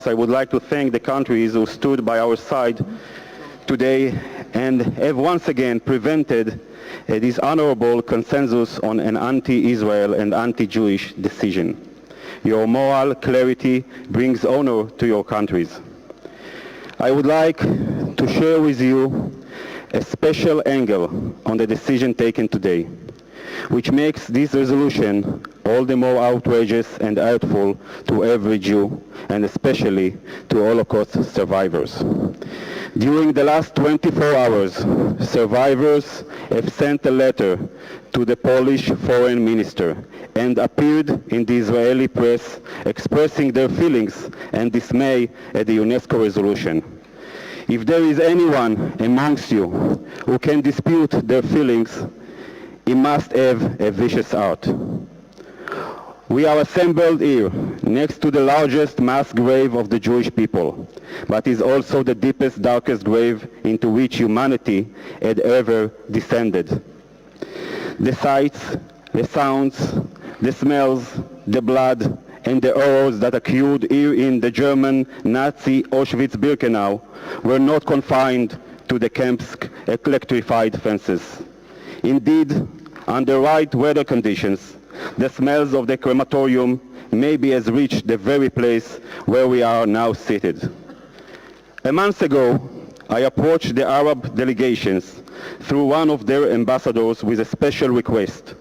I would like to thank the countries who stood by our side today and have once again prevented a dishonorable consensus on an anti-Israel and anti-Jewish decision. Your moral clarity brings honor to your countries. I would like to share with you a special angle on the decision taken today, which makes this resolution all the more outrageous and hurtful to every Jew, and especially to Holocaust survivors. During the last 24 hours, survivors have sent a letter to the Polish foreign minister and appeared in the Israeli press expressing their feelings and dismay at the UNESCO resolution. If there is anyone amongst you who can dispute their feelings, he must have a vicious heart. We are assembled here next to the largest mass grave of the Jewish people, but is also the deepest, darkest grave into which humanity had ever descended. The sights, the sounds, the smells, the blood, and the horrors that occurred here in the German Nazi Auschwitz-Birkenau were not confined to the camp's electrified fences. Indeed, under right weather conditions, the smells of the crematorium maybe has reached the very place where we are now seated. A month ago, I approached the Arab delegations through one of their ambassadors with a special request.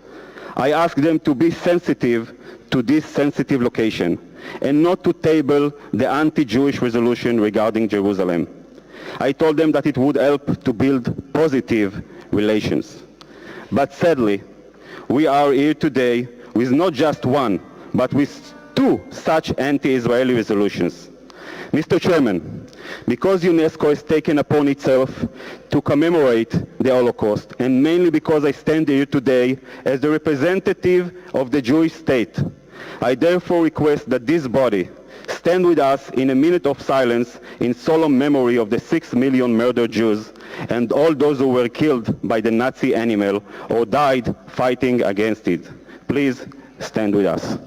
I asked them to be sensitive to this sensitive location and not to table the anti-Jewish resolution regarding Jerusalem. I told them that it would help to build positive relations. But sadly, we are here today with not just one, but with two such anti-Israeli resolutions. Mr. Chairman, because UNESCO has taken upon itself to commemorate the Holocaust, and mainly because I stand here today as the representative of the Jewish state, I therefore request that this body stand with us in a minute of silence in solemn memory of the 6 million murdered Jews and all those who were killed by the Nazi animal or died fighting against it. Please stand with us.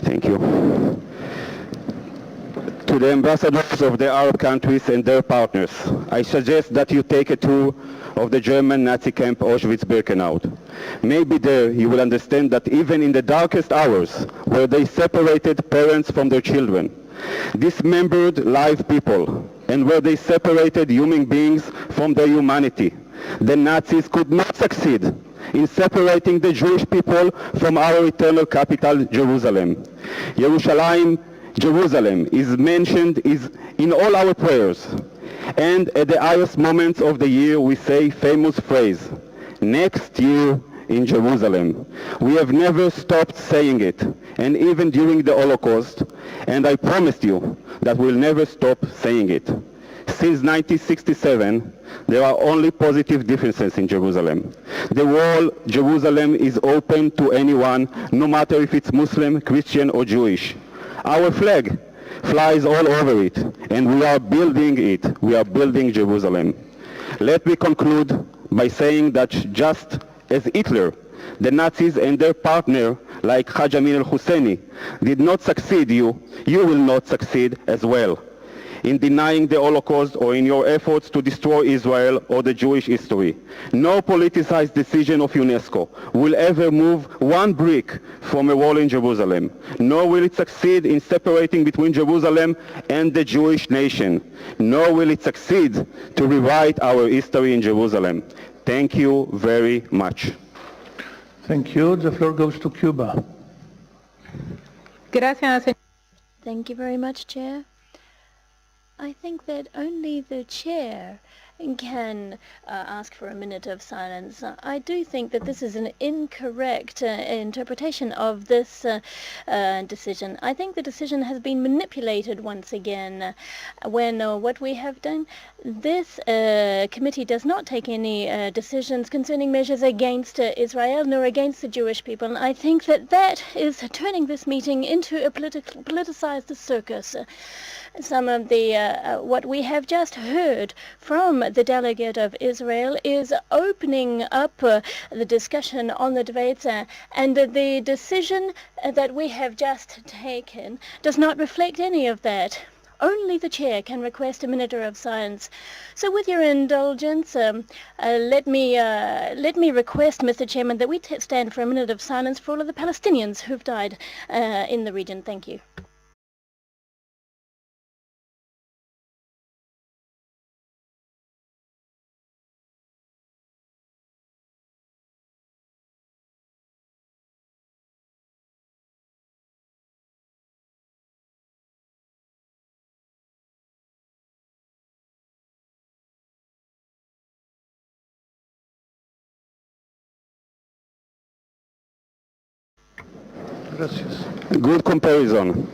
Thank you. To the ambassadors of the Arab countries and their partners, I suggest that you take a tour of the German Nazi camp Auschwitz-Birkenau. Maybe there you will understand that even in the darkest hours, where they separated parents from their children, dismembered live people, and where they separated human beings from their humanity, the Nazis could not succeed in separating the Jewish people from our eternal capital, Jerusalem. Jerusalem is mentioned in all our prayers. And at the highest moments of the year, we say famous phrase, next year in Jerusalem. We have never stopped saying it, and even during the Holocaust, and I promise you that we'll never stop saying it. Since 1967, there are only positive differences in Jerusalem. The whole Jerusalem is open to anyone, no matter if it's Muslim, Christian, or Jewish. Our flag flies all over it, and we are building it. We are building Jerusalem. Let me conclude by saying that just as Hitler, the Nazis and their partner, like Haj Amin al-Husseini, did not succeed, you will not succeed as well in denying the Holocaust or in your efforts to destroy Israel or the Jewish history. No politicized decision of UNESCO will ever move one brick from a wall in Jerusalem, nor will it succeed in separating between Jerusalem and the Jewish nation, nor will it succeed to rewrite our history in Jerusalem. Thank you very much. Thank you. The floor goes to Cuba. Thank you very much, Chair. I think that only the Chair can ask for a minute of silence. I do think that this is an incorrect interpretation of this decision. I think the decision has been manipulated once again when what we have done, this committee does not take any decisions concerning measures against Israel nor against the Jewish people. And I think that that is turning this meeting into a politicized circus. Some of the what we have just heard from the delegate of Israel is opening up the discussion on the debates, and the decision that we have just taken does not reflect any of that. Only the chair can request a minute of silence. So with your indulgence, let me request, Mr. Chairman, that we stand for a minute of silence for all of the Palestinians who've died in the region. Thank you. Gracias. Good comparison.